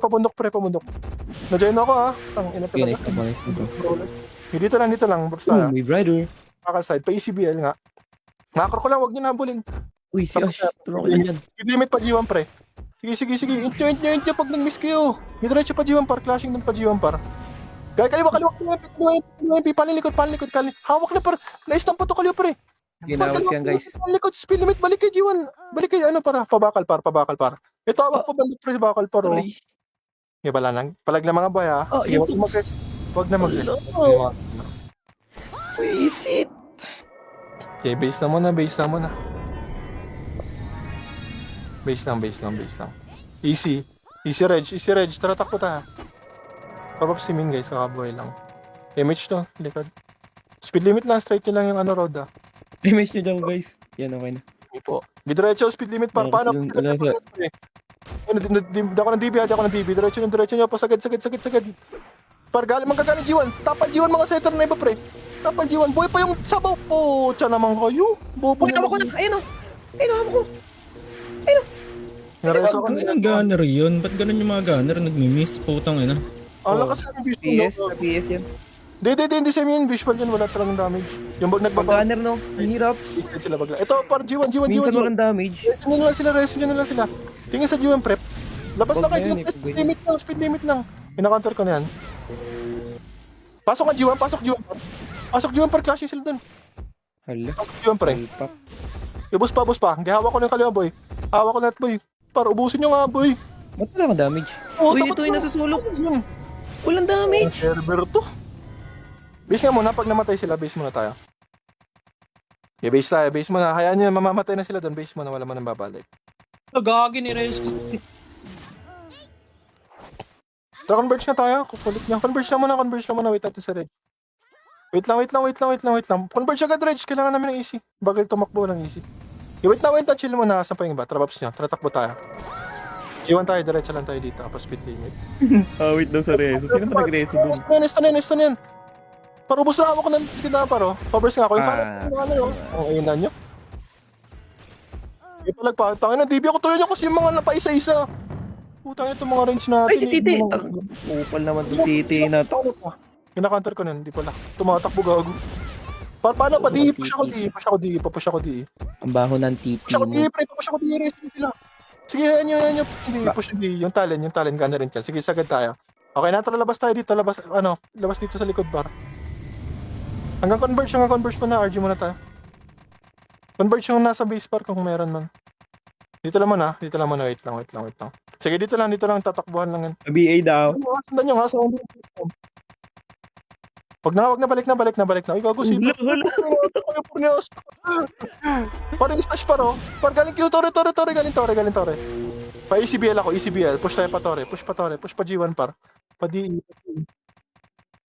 Na-join ako ha. Tangina Okay, talaga. nice na. Dito lang. Basta. May rider. Bakal side. Pa ECBL nga. Makakor ko lang. Huwag nyo nabulin. Uy, si Ash. Tulong ko dyan. Limit pa G1 pre. Sige. Int nyo pag nag-miss kayo. Diretso pa G1 par. Clashing dun pa G1 par. Kaliwa. MP. Palikod. Hawak na par. Naistamp pa to kaliwa pre. Ginawat yan guys. Palikod. Speed limit. Balik kay G1. Balik kay ano para. Pabakal par. Ito hawak pa bandok pre. Bakal par oh. May bala nang. Palag na mga boy ha. Sige, wag na mag-rest. Visit. Okay, base na muna. Base lang. Easy Reg. Tara, takbo tayo. Papap si Min guys, kakabuhay lang. Image to, likod. Speed limit lang, straight nyo lang yung ano road ah. Image nyo dyan guys. Yan, okay na. Hindi po. Diretso, speed limit par. Paano? Di ako ng DB. Diretso nyo po, sagad. Par, magkagaling G1. Tapal G1 mga setter na iba pre. Tapal G1. Boy pa yung sabaw po. Tiyan naman kayo. Bobo Tama ko na. Ayun o. Hamo ko. Nareso ka. Ang gunner yun. Ba't ganun yung mga gunner? Nagmi-miss. Putang ina. Lakas ng visual. PS yan. Hindi sa yun. Visual yan. Wala talagang damage. Yung bag nagbaba. Pag-gunner no. Ang hirap. Sila bagla. Ito, par G1. Minsan walang damage. Reso nyo na lang sila. Tingin sa G1 prep. Labas na kayo. Speed limit lang. Pinacounter ko na yan. Pasok G1. Pasok G1 par, clash sila dun. Hala. Pasok G1 pre. Palpak. Bus pa. Hindi, hawak ko na yung kaliwa, boy. Hawak ko na boy. Par, ubusin nyo nga, boy. Ba't wala akong damage? Oh, Uy, takot ito yung na. nasa sulok. Yun. Walang damage. Server to. Base nga muna, pag namatay sila, base muna tayo. Okay, base tayo, base muna. Hayaan nyo, mamamatay na sila doon, base muna, wala man nang babalik. Nagagi ni Reyes. Tara, converge na tayo, kukulit niya. Converge na muna, wait natin sa red. Wait lang. Converge agad, Reg, kailangan namin ng easy. Bagay tumakbo ng easy. Okay, wait na, chill muna, saan pa yung iba? Trabaps niya, tratakbo tayo. G1 tayo, diretso lang tayo dito, tapos speed limit. Wait daw sa reso. Sino pa nag-reso dun? Nesto na yan. Parubos na ako ng sige na paro. Pabers nga ako. Yung kanan yung ano. Ang ayunan nyo. Yung palagpa. Tangin na, DB ako tuloy nyo kasi yung mga napaisa-isa. Putang itong mga range natin. Ay, si Titi. Yung mga- Upal naman to Titi na to. Ano pa? Kinakanter ko nun, hindi pala. Tumatakbo gago. Paano pa? Di, push ako, di. Ang baho ng Titi Push ako, mo. di, pre. Push ako, di. Rest sila. Sige, yan nyo. Hindi, push di. Yung talent, gana rin yan. Sige, sagad tayo. Okay, natara labas tayo dito. Labas dito sa likod bar. Hanggang converge mo na. RG muna tayo. Converge yung nasa base bar kung meron man. Dito lang muna. Wait lang. Sige, dito lang. Tatakbuhan lang yan. BA daw. Sundan nyo nga. Wag na. Balik na. Uy, gago si Parang stash pa ro. Parang galing Tore. Galing Tore. Pa ECBL ako. Push tayo pa Tore. Push pa G1 par. Pa DE.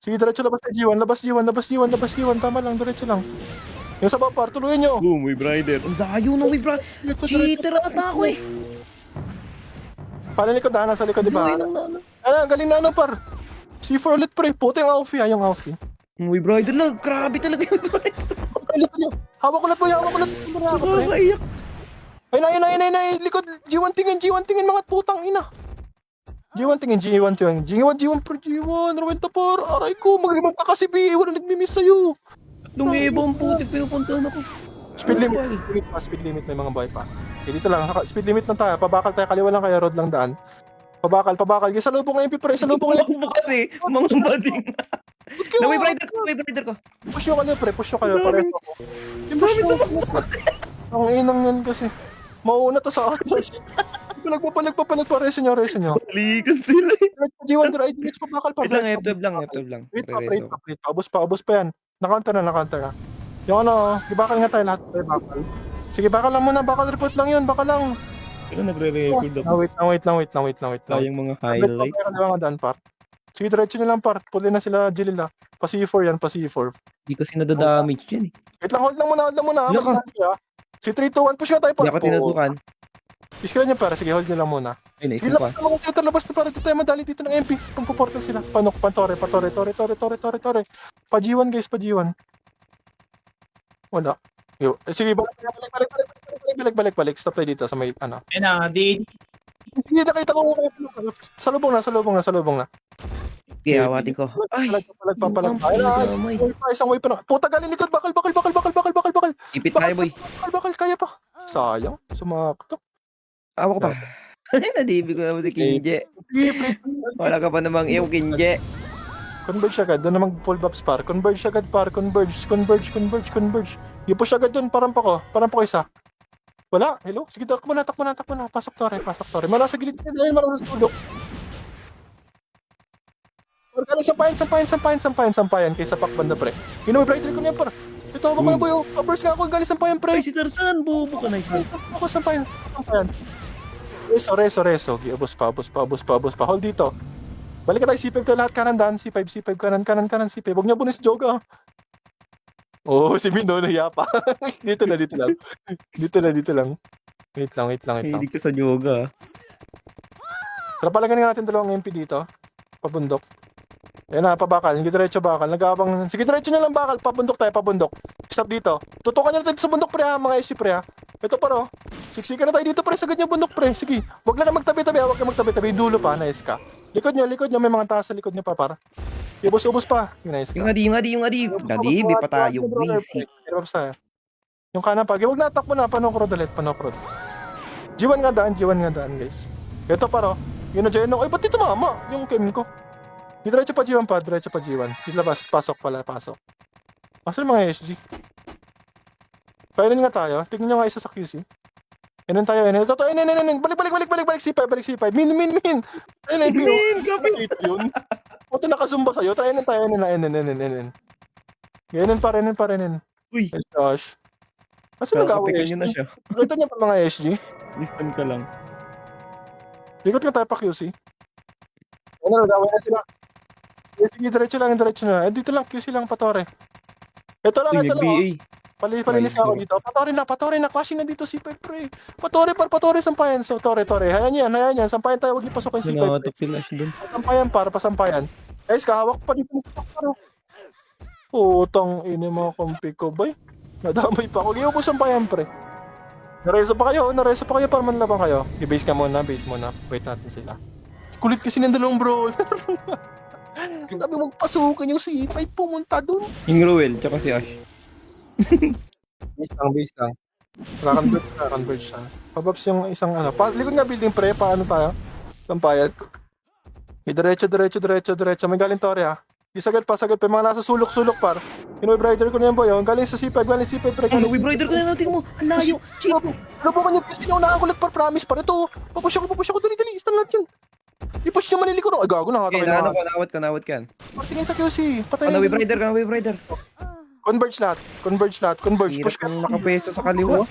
Sige, diretso labas tayo G1. Labas G1. Tama lang, diretso lang. Yung sa baba par, tuluyan nyo. Boom, Wave Rider. Ang layo ng Wave Rider. Cheater ata ako eh. Palalikod na, nasa likod, di ba? Galing na par. C4 ulit pre. Puti yung Alfie, yung Alfie. Ang Wave Rider lang. Grabe talaga yung Wave Rider. Likod nyo. Hawak ulit mo. Nakakaiyak. Ay, likod. G1 tingin, mga putang ina. G1 tingin. G1 per G1. Rawenta par. Aray ko, maglimang ka kasi B. Wala nagmimiss sa'yo. Nung ibang puti pinupuntahan ako. Speed limit, may mga buhay pa. Okay, dito lang. Speed limit lang tayo. Pabakal tayo. Kaliwa lang kaya road lang daan. Pabakal. Sa lubong ng MP pre. Ako kasi, mga bading. Na Wave Rider ko. Push yung kaliwa pre. Pareho ako. Push yung ang inang yan kasi. Mauuna to sa atas. Palag pa. Reso nyo. Ligan sila eh. G1 drive. Pabakal pa. Wait lang, F12 lang. Wait pa. Abos pa yan. Nakanter na. Yung ano, ibakal nga tayo lahat. Bakal. Sige, bakal lang muna. Bakal report lang yun. Bakal lang. Pero nagre-record ako. Wait lang. Sayang mga highlights. Kailangan daan, par. Sige, diretso nyo lang, par. Puli na sila, Jilila. Pa C4 yan, pa C4. Hindi kasi nadadamage yan eh. Wait lang, hold lang muna. Wala ka. Si 3, 2, 1, push nga tayo, par. Hindi ako tinutukan. Iskilan nyo, par. Sige, hold nyo lang muna. Ay, Sige, naisip labas pa. na mga theater, labas na, par. Dito tayo madali dito ng MP. Pampuportal sila. Panok, Tore. Pa G1, guys, pa G1. Wala. Yo. Sige, balik. Stop tayo dito sa may, ano. Ayun na, di. Hindi, nakita ko. Sa lubong na. Okay, awatin ko. Ay! Palag. Ay, damay. Isang way pa na. Puta, galing likod. Bakal. Ipit tayo, boy. Bakal, kaya pa. Sayang. Sumakto. Awa ko pa. Nadibig ko naman si Kinje. Wala ka pa namang iyo, Kinje. Converge agad. Doon namang full buffs par. Converge. I-push agad doon. Parang pa ko isa. Wala. Hello? Sige, takbo na. Pasok Tore. Mala sa gilid. Dahil mala sa sulok. Sampayan kaysa pakbanda pre. May brighter ko niya par. Ito ako na boy. Burst nga ako galing sampayan pre. Ay, si Tarzan, bubo ka na isa. Ako sampayan. Reso. Abos pa. Hold dito. Balik ka tayo C5 tayo lahat kanan daan. C5 kanan C5. Huwag niya punis joga. Oh, si Mino nahiya pa. Dito lang. Wait lang. Hindi ka sa yoga. Tara palaganin natin dalawang MP dito. Pabundok. Ayan na, pabakal. Hindi diretso bakal. Nag-aabang. Sige, diretso nyo lang bakal. Pabundok. Stop dito. Tutukan nyo na tayo sa bundok pre ha, mga SC pre ha. Ito paro. Siksikan na tayo dito pre. Sagad nyo bundok pre. Sige. Huwag lang magtabi-tabi ha. Yung dulo pa. Nice ka. Likod nyo. May mga taas sa likod nyo pa para. Ubus pa. Nice ka. Yung adi. Nadibi pa tayo, busy. Yung kanan pa. Huwag na attack mo na. Panokrod ulit. G1 nga daan guys. Ito paro. Yun na dyan. Ay, ba't dito mama? Yung chem ko. Diretso pa G1. Ilabas. Pasok. Asan mga SG? Painan nga tayo. Tignan nyo nga isa sa QC. Inan tayo, inan. Totoo, inan. Balik. C5. Min. Ayun, kapit yun. Puto nakazumba sa'yo. Tayo, inan. Inan pa rin. Uy. Ay, gosh. Asan nag-away Kakapikan nyo na SG? siya. Nakita niya pa mga SG? Listan ka lang. Likot nga tayo pa QC. Ano, nag-away na sila. Sige, diretso na. Dito lang, QC lang, Patore. Ito lang. BA. Palinis ka ako dito. Patore na. Clashing na dito, C5, pre. Patore, sampayan. So, Tore. Hayan yan. Sampayan tayo, huwag niyo pasukin C5. Nanawatak sila siya dun. Pasampayan. Guys, kahawak pa dito sa paro. Putang ina mga kompi ko, boy. Nadamay pa ako. Giubos sampayan, pre. Nareso pa kayo para manlabang kayo. I-base ka muna, base muna. Wait natin sila. Kulit kasi ng dalawang bro. Sabi mong pasukin yung C5, pumunta dun. Yung Ruel, tsaka si Ash. Base lang. Converge siya. Pababs yung isang ano. Likod nga building pre, paano tayo? Sampayan. Diretso. May galing Tore ha. Sagad pa. Mga nasa sulok par. Rider ko na yan boy. Galing sa C5 pre. Ano, Rider ko na natin mo. Ang layo. Cheap. Lubukan niyo kasi naunahan ko par. Promise par. Ito. Papush ako. Dali. Stun lahat yan. I-push niyo manili ko. Ay gago na. Okay, nawat ka. Martinin sa QC. Patay Ano, na. Wave Rider. Converge lahat. Hirap Push ka. kang nakapesto sa kaliwa.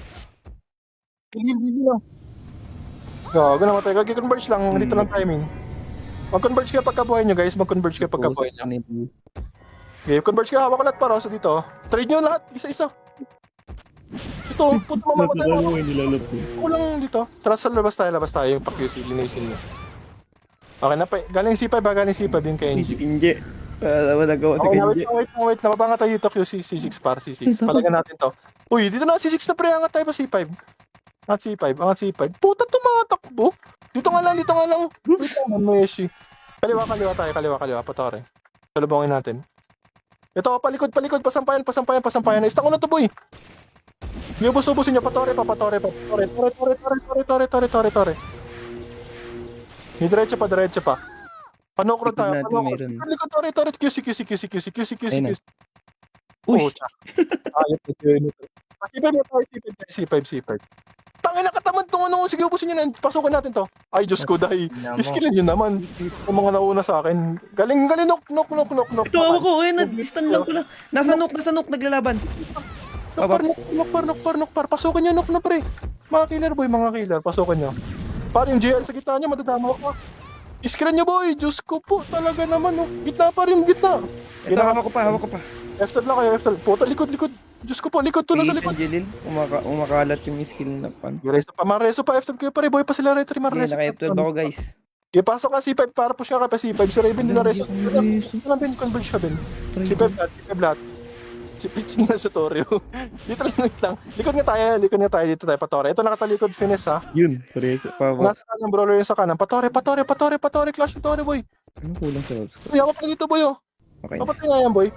Hindi lang. Gago na matay. Converge lang. Dito lang timing. Mag-converge kayo pagkabuhay nyo guys. Okay, converge kayo. Hawak ko lahat para sa dito. Trade nyo lahat. Isa-isa. Ito. Puto mamamatay ako. Kulang dito. Tara sa labas tayo. Yung pa-QC. Linisin nyo. Okay na pa. Galing C5 yung KNG. Si Kinje. Alam mo nagawa si Kinje. Wait. Nababanga tayo dito QC. C6 par. C6. Palagan natin to. Uy, dito na C6 na pre. Angat tayo pa C5. Angat C5. Puta tumatakbo. Dito nga lang. Wait lang, Meshi. Kaliwa tayo. Kaliwa, Patore. Salubungin natin. Ito, palikod. Pasampayan. Istang ko na to, boy. Iubos-ubusin niya. Patore. Tore. Diretso pa. Panokrod tayo. Palikod, Tore. QC. Uy. Ayop na C5. Tangin na katamad tong ano. Sige, ubusin nyo na. Pasukan natin to. Ay, Diyos ko, dahil. Iskilin nyo naman. Yung mga nauna sa akin. Galing, knock. Ito ako ko. Stun lang ko lang. Nasa nok. Naglalaban. Knock par. Pasukan nyo, knock na pre. Mga killer, pasukan nyo. Par yung GL sa gitna nyo, madadama ako. Iskilin nyo, boy. Diyos ko po. Talaga naman, oh. Gitna pa rin. Ito, hawak ko pa. F-tab lang kayo, F-tab. Puta, likod. Diyos ko po, likod. Tulong sa likod. Jelil, umakalat yung skill na pan. Mareso pa, F-tab kayo pare. Boy pa sila retry, Mareso. Naka-F12 ako guys. Okay, pasok ka C5 para push ka pa C5. Si Raven din na reso. Ben, converge ka, Ben. C5 lahat. Si na sa Torio. Dito lang. Likod nga tayo dito tayo, Patore. Ito nakatalikod, Finesse ha. Yun, Pareso. Nasa kanan, brawler yung sa kanan. Patore, clash yung Tore, boy. Anong kulang sa lobs ko? Uy, ako pa dito, boy, oh. Okay. Kapatay nga yan, boy.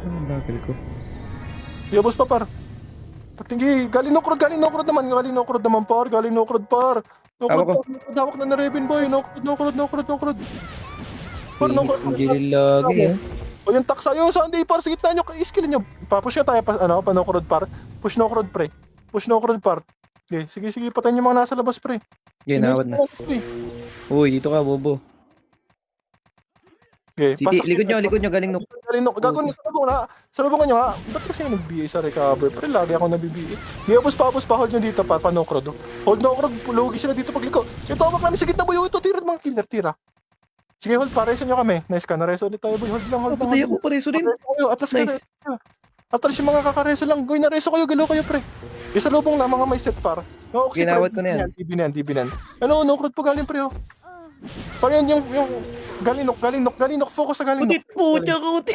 Ang bakal ko. Yabos pa, par. Patinggi, galing no crowd naman, par. Hawak na Raven, boy. No crowd. Par, no crowd. Ang Jelil lagi O yung taksa yung Sunday par, sa gitna nyo, i-skill nyo. Pa-push nyo tayo, pa no crowd par. Push no crowd, par. Okay, sige, patayin yung mga nasa labas, pre. Okay, nawad na. Uy, dito ka, bobo. Okay, Likod nyo, galing nok. Gagawin nyo, salubungan nyo ha. Ba't kasi nag-BA sa recover? Pre, lagi ako nag-BA. Giyabos pa, hold nyo dito pa no crowd. Hold no crowd, lugi sila dito pagliko. Ito, hawak namin sa gitna, boy. Ito, tira mga killer, tira. Sige, hold pa, reso nyo kami. Nice ka, nareso ulit tayo, boy. Hold lang. Patay ako, Pareso din. Atlas kayo. Atlas yung mga kakareso lang. Goy, nareso kayo, galaw kayo, pre. Isa lubong na, mga may set par. No, Ginawat ko na yan. DB na yan. Ano, no crowd po galing, pre, oh. Parang yung galing nok, focus sa galing nok. Utit po, tsaka utit.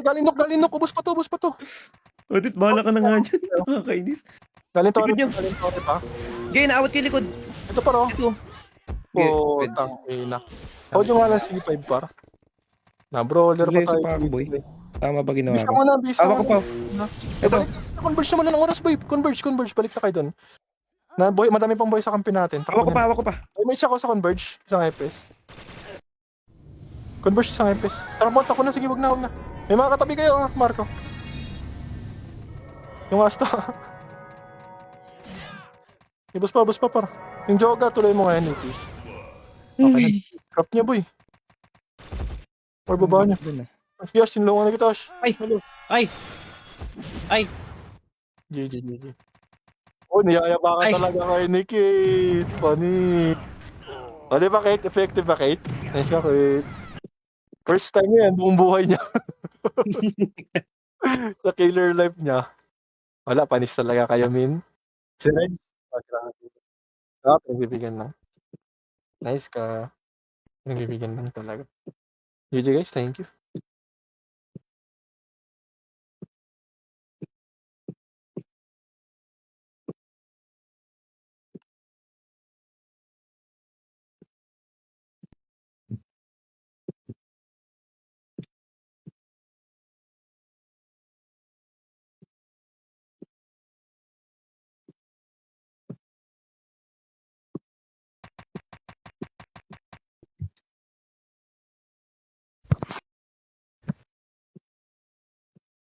Galing nok, ubos pa to. Utit, bahala ka na nga dyan. Nakakainis. Galing Likod nyo. Tore pa. Okay, naawat kayo likod. Ito pa, oh. Ito. Tang ina. Hold yung nga lang C5 par. Na brawler pa Pareso tayo. pa ako, boy. Tama ba ginawa Bisa ko? mo na, bisa Awa mo ko pa. na. Ito. Converge naman na ng oras, boy. Converge. Balik na kayo dun. Na boy, madami pang boy sa kampi natin. Hawak ko pa. Ay, may siya ko sa Converge. Isang FPS. Converge isang FPS. Tara, bot ako na. Sige, wag na. May mga katabi kayo ha, Marco. Yung Asta. Bus pa par. Yung Joga, tuloy mo ngayon, please. Okay na. Crap niya, boy. Or baba niya. Doon na. Yes, sinulungan na kita, Ash. Ay! Hello. Ay! GG. Oh, niyayaba ka Ay. talaga kay Nikit. Funny. O, di ba, Kate? Effective ba, Kate? Nice ka, Kate. First time niya yan, buong buhay niya. Sa killer life niya. Wala, panis talaga kayo, Min. Si Reds. Pinagbibigyan lang. Nice ka. Pinagbibigyan lang talaga. GG guys, thank you.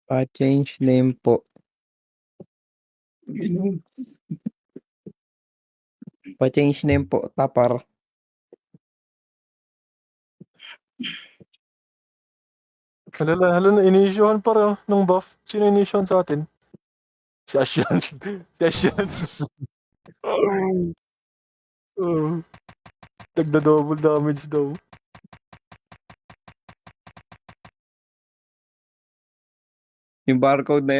Pa-change name po. Pa-change name po, Tapar. Halo na, inisyohan para ng buff. Sino inisyohan sa atin? Si Asyan. Si Asyan. Nagda-double damage daw. Yung barcode na